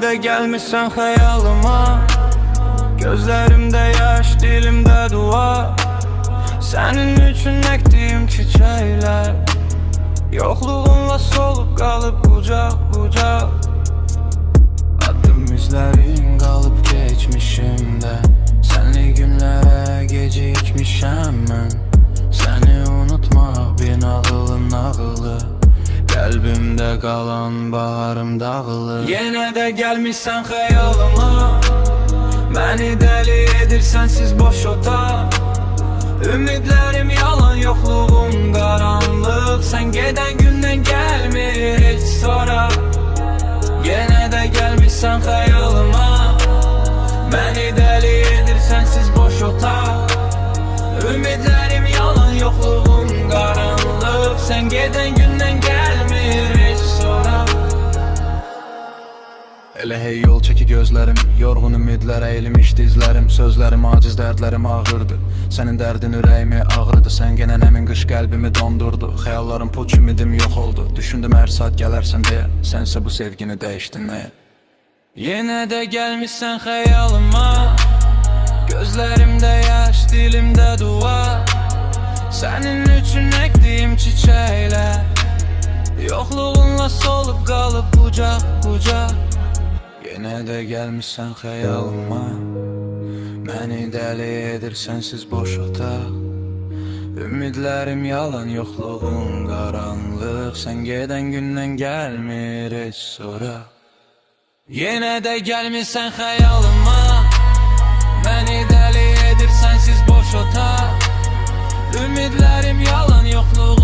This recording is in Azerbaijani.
de gelmişsen hayalıma. Gözlerimde yaş, dilimde dua. Senin üçün ektiğim çiçekler yokluğunla solup kalıp bucak bucak. Adım izlerin kalıp geçmişimde. Senli günlere gecikmişem ben. Seni unutmak bir nağılın nağılı. Kalbimde kalan baharım dağılır. Yine de gelmişsen hayalıma. Beni deli edir sensiz boş otak. Ümidlerim yalan, yokluğum karanlık. Sen geden günden gelmir hiç sonra. Yine de gelmişsen hayalıma. Beni deli edir sensiz boş otak. Ümidlerim yalan, yokluğum karanlık. Sen geden günden gelmir hiç sonra. Elə hey yol çeki gözlerim, yorğun ümidlərə eğilmiş dizlərim. Sözlərim aciz, dərdlərim ağırdı. Sənin dərdin ürəyimi ağrıdı. Sən genən əmin qış qəlbimi dondurdu. Xəyallarım puç, ümidim yox oldu. Düşündüm hər saat gələrsən deyə. Sənsə bu sevgini dəyişdin nəyə? Yenə də gəlmişsən xəyalıma. Gözlərimdə yaş, dilimdə dua. Sənin üçün ektiğim çiçəklər yokluğunla solup kalıp bucak bucak. Yine de gelmişsen hayalıma. Beni deli edir sensiz boş otak. Ümidlerim yalan, yokluğun karanlık. Sen geden günden gelmir hiç sonra. Yine de gelmişsen hayalıma. Beni deli edir sensiz boş otak. Ümidlerim yalan, yokluğun